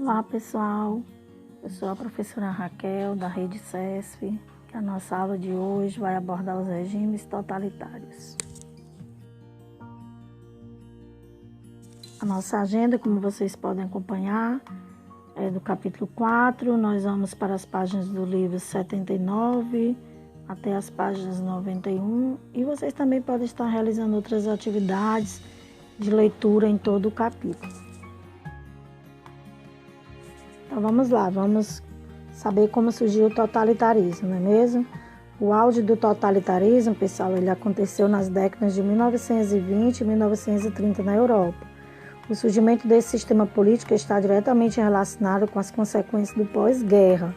Olá pessoal, eu sou a professora Raquel da Rede CESF, que a nossa aula de hoje vai abordar os regimes totalitários. A nossa agenda, como vocês podem acompanhar, é do capítulo 4, nós vamos para as páginas do livro 79 até as páginas 91 e vocês também podem estar realizando outras atividades de leitura em todo o capítulo. Então vamos lá, vamos saber como surgiu o totalitarismo, não é mesmo? O auge do totalitarismo, pessoal, ele aconteceu nas décadas de 1920 e 1930 na Europa. O surgimento desse sistema político está diretamente relacionado com as consequências do pós-guerra,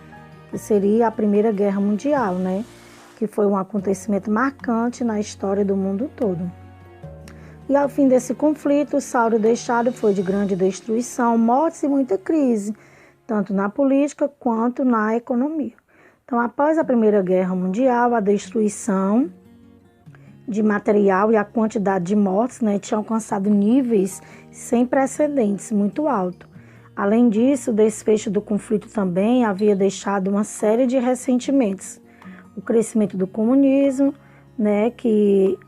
que seria a Primeira Guerra Mundial, né? Que foi um acontecimento marcante na história do mundo todo. E ao fim desse conflito, o saldo deixado foi de grande destruição, mortes e muita crise, tanto na política quanto na economia. Então, após a Primeira Guerra Mundial, a destruição de material e a quantidade de mortes, né, tinha alcançado níveis sem precedentes, muito alto. Além disso, o desfecho do conflito também havia deixado uma série de ressentimentos. O crescimento do comunismo, né, que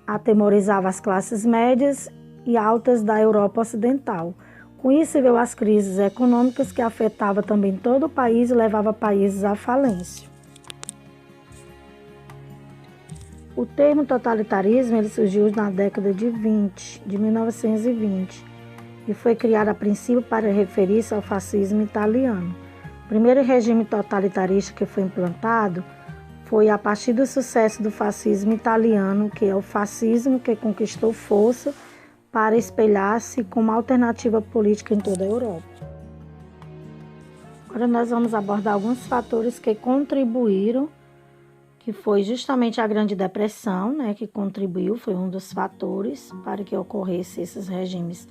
atemorizava as classes médias e altas da Europa Ocidental. Com isso, veio as crises econômicas que afetavam também todo o país e levavam países à falência. O termo totalitarismo ele surgiu na década de 1920, e foi criado a princípio para referir-se ao fascismo italiano. O primeiro regime totalitarista que foi implantado foi a partir do sucesso do fascismo italiano, que é o fascismo que conquistou força para espelhar-se como alternativa política em toda a Europa. Agora nós vamos abordar alguns fatores que contribuíram, que foi justamente a Grande Depressão, né, que contribuiu, foi um dos fatores para que ocorressem esses regimes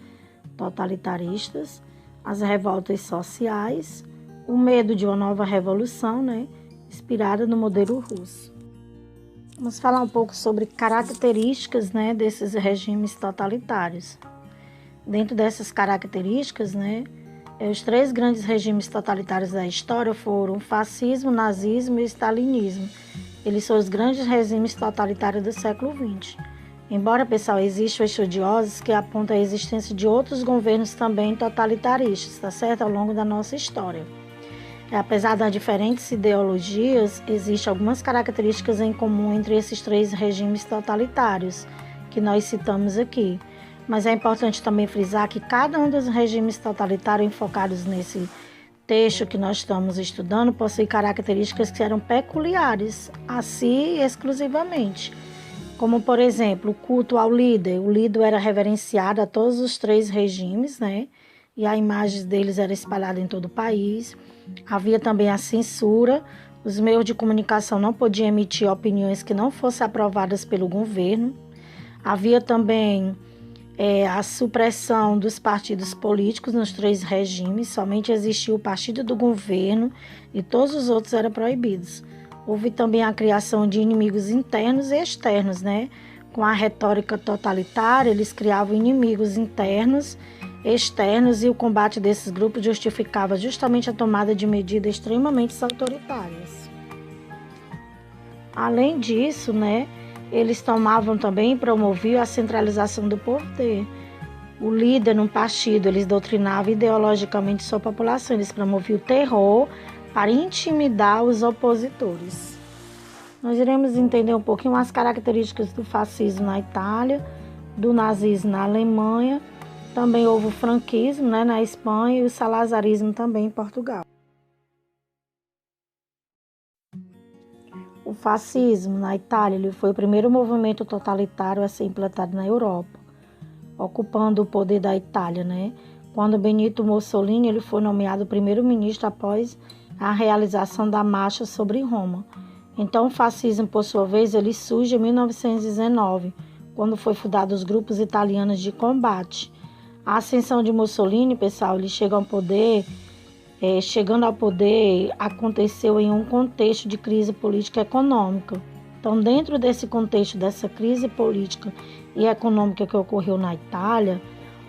totalitaristas, as revoltas sociais, o medo de uma nova revolução, né, inspirada no modelo russo. Vamos falar um pouco sobre características, né, desses regimes totalitários. Dentro dessas características, né, os três grandes regimes totalitários da história foram o fascismo, o nazismo e o stalinismo. Eles são os grandes regimes totalitários do século XX. Embora, pessoal, existam estudiosos que apontam a existência de outros governos também totalitaristas, tá certo? Ao longo da nossa história. Apesar das diferentes ideologias, existem algumas características em comum entre esses três regimes totalitários que nós citamos aqui. Mas é importante também frisar que cada um dos regimes totalitários enfocados nesse texto que nós estamos estudando possui características que eram peculiares a si exclusivamente. Como, por exemplo, o culto ao líder. O líder era reverenciado a todos os três regimes, né? E a imagem deles era espalhada em todo o país. Havia também a censura. Os meios de comunicação não podiam emitir opiniões que não fossem aprovadas pelo governo. Havia também a supressão dos partidos políticos nos três regimes. Somente existia o partido do governo e todos os outros eram proibidos. Houve também a criação de inimigos internos e externos, né? Com a retórica totalitária, eles criavam inimigos internos, externos, e o combate desses grupos justificava justamente a tomada de medidas extremamente autoritárias. Além disso, né, eles tomavam também e promoviam a centralização do poder. O líder num partido, eles doutrinavam ideologicamente sua população, eles promoviam o terror para intimidar os opositores. Nós iremos entender um pouquinho as características do fascismo na Itália, do nazismo na Alemanha. Também houve o franquismo, né, na Espanha, e o salazarismo também em Portugal. O fascismo na Itália ele foi o primeiro movimento totalitário a ser implantado na Europa, ocupando o poder da Itália, né? Quando Benito Mussolini ele foi nomeado primeiro-ministro após a realização da marcha sobre Roma. Então, o fascismo, por sua vez, ele surge em 1919, quando foi fundado os grupos italianos de combate. A ascensão de Mussolini, pessoal, ele chegando ao poder, aconteceu em um contexto de crise política e econômica. Então, dentro desse contexto dessa crise política e econômica que ocorreu na Itália,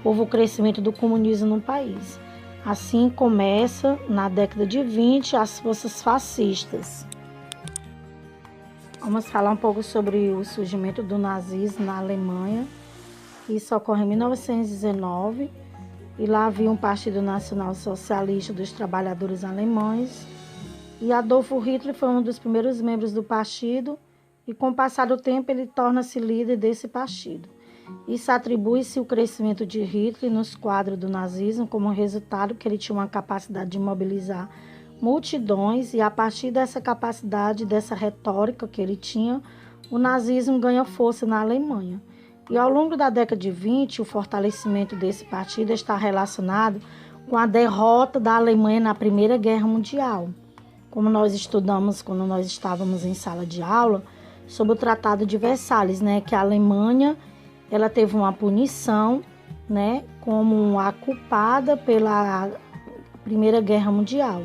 houve o crescimento do comunismo no país. Assim começa, na década de 20, as forças fascistas. Vamos falar um pouco sobre o surgimento do nazismo na Alemanha. Isso ocorre em 1919, e lá havia um Partido Nacional Socialista dos Trabalhadores Alemães, e Adolfo Hitler foi um dos primeiros membros do partido, e com o passar do tempo ele torna-se líder desse partido. Isso atribui-se o crescimento de Hitler nos quadros do nazismo como resultado que ele tinha uma capacidade de mobilizar multidões, e a partir dessa capacidade, dessa retórica que ele tinha, o nazismo ganha força na Alemanha. E ao longo da década de 20, o fortalecimento desse partido está relacionado com a derrota da Alemanha na Primeira Guerra Mundial. Como nós estudamos quando nós estávamos em sala de aula, sobre o Tratado de Versalhes, que a Alemanha ela teve uma punição, como a culpada pela Primeira Guerra Mundial.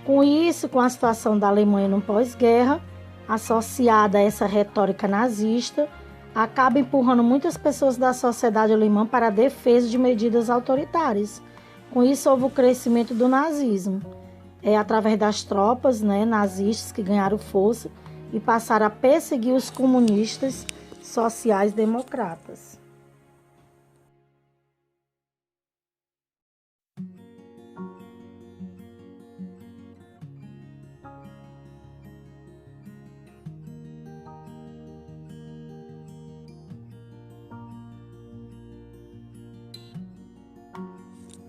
Com isso, com a situação da Alemanha no pós-guerra, associada a essa retórica nazista, acaba empurrando muitas pessoas da sociedade alemã para a defesa de medidas autoritárias. Com isso, houve o crescimento do nazismo, através das tropas nazistas que ganharam força e passaram a perseguir os comunistas sociais-democratas.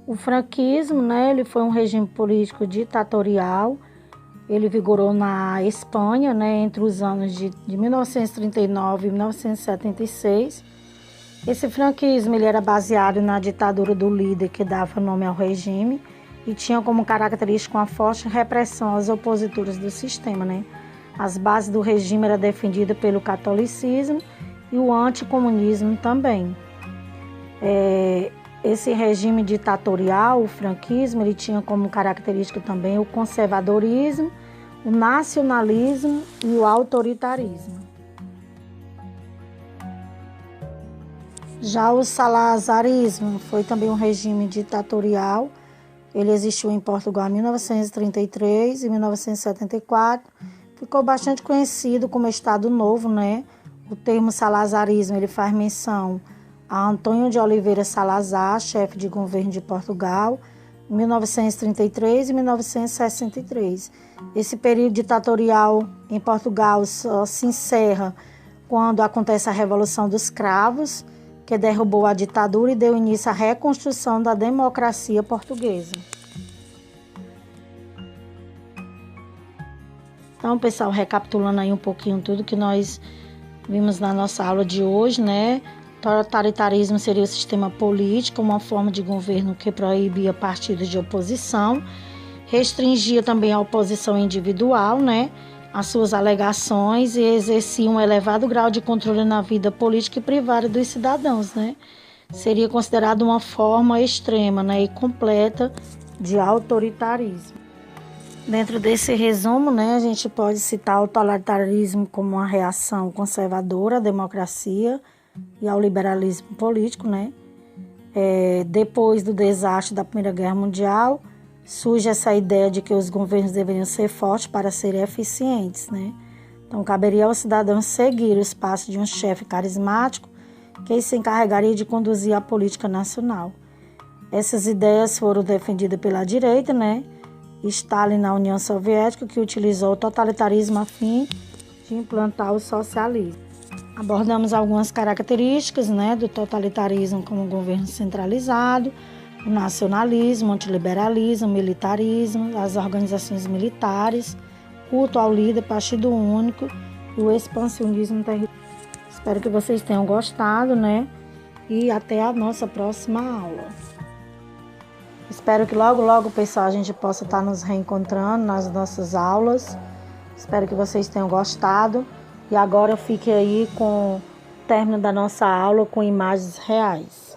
O franquismo, ele foi um regime político ditatorial. Ele vigorou na Espanha, entre os anos de 1939 e 1976. Esse franquismo ele era baseado na ditadura do líder que dava nome ao regime e tinha como característica uma forte repressão aos opositores do sistema. As bases do regime eram defendidas pelo catolicismo e o anticomunismo também. Esse regime ditatorial, o franquismo, ele tinha como característica também o conservadorismo, o nacionalismo e o autoritarismo. Já o salazarismo foi também um regime ditatorial. Ele existiu em Portugal em 1933 e 1974. Ficou bastante conhecido como Estado Novo, O termo salazarismo ele faz menção a Antônio de Oliveira Salazar, chefe de governo de Portugal, em 1933 e 1963. Esse período ditatorial em Portugal só se encerra quando acontece a Revolução dos Cravos, que derrubou a ditadura e deu início à reconstrução da democracia portuguesa. Então, pessoal, recapitulando aí um pouquinho tudo que nós vimos na nossa aula de hoje, Totalitarismo seria o sistema político, uma forma de governo que proibia partidos de oposição, restringia também a oposição individual, as suas alegações e exercia um elevado grau de controle na vida política e privada dos cidadãos, Seria considerado uma forma extrema, e completa de autoritarismo. Dentro desse resumo, a gente pode citar o totalitarismo como uma reação conservadora à democracia e ao liberalismo político, Depois do desastre da Primeira Guerra Mundial, surge essa ideia de que os governos deveriam ser fortes para serem eficientes, Então, caberia aos cidadãos seguir os passos de um chefe carismático que se encarregaria de conduzir a política nacional. Essas ideias foram defendidas pela direita, Stalin na União Soviética, que utilizou o totalitarismo a fim de implantar o socialismo. Abordamos algumas características do totalitarismo, como o governo centralizado, o nacionalismo, o antiliberalismo, o militarismo, as organizações militares, culto ao líder, partido único e o expansionismo territorial. Espero que vocês tenham gostado, E até a nossa próxima aula. Espero que logo, pessoal, a gente possa estar nos reencontrando nas nossas aulas. Espero que vocês tenham gostado. E agora fique aí com o término da nossa aula com imagens reais.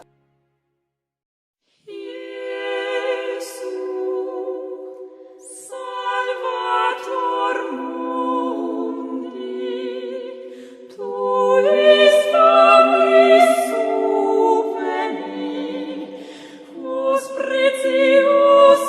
Precious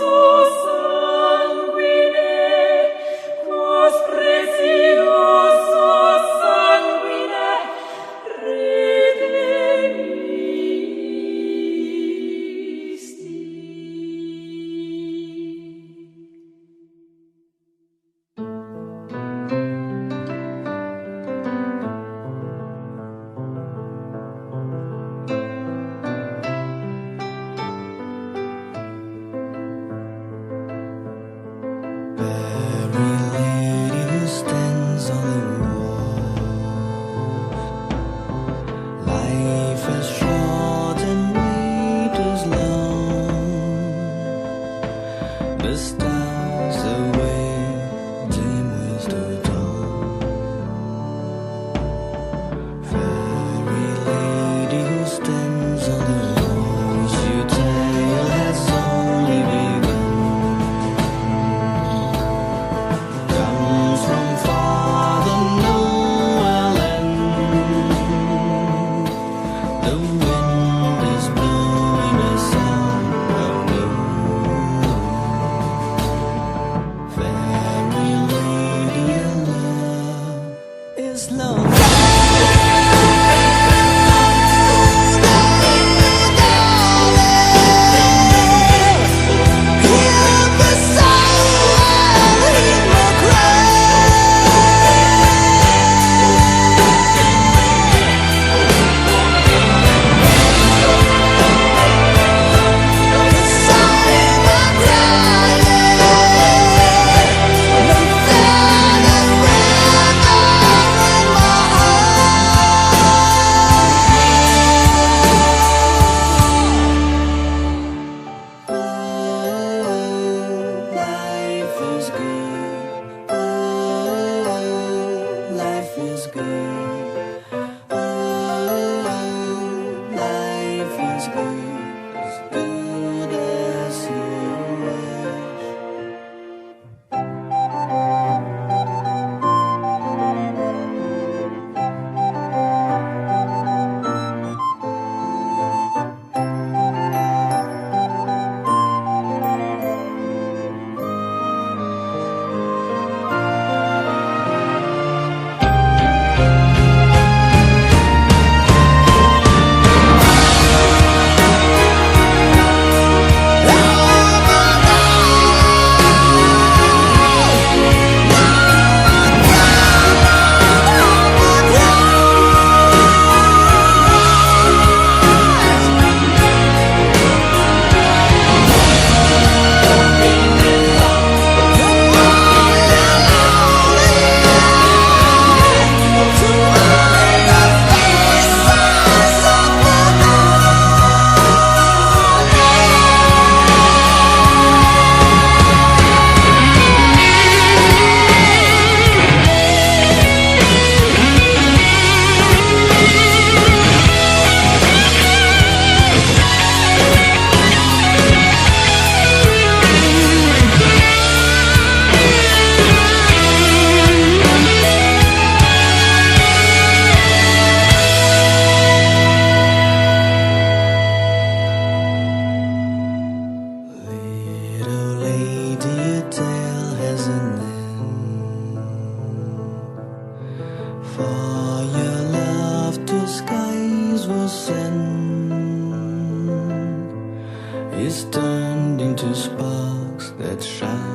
is turned into sparks that shine.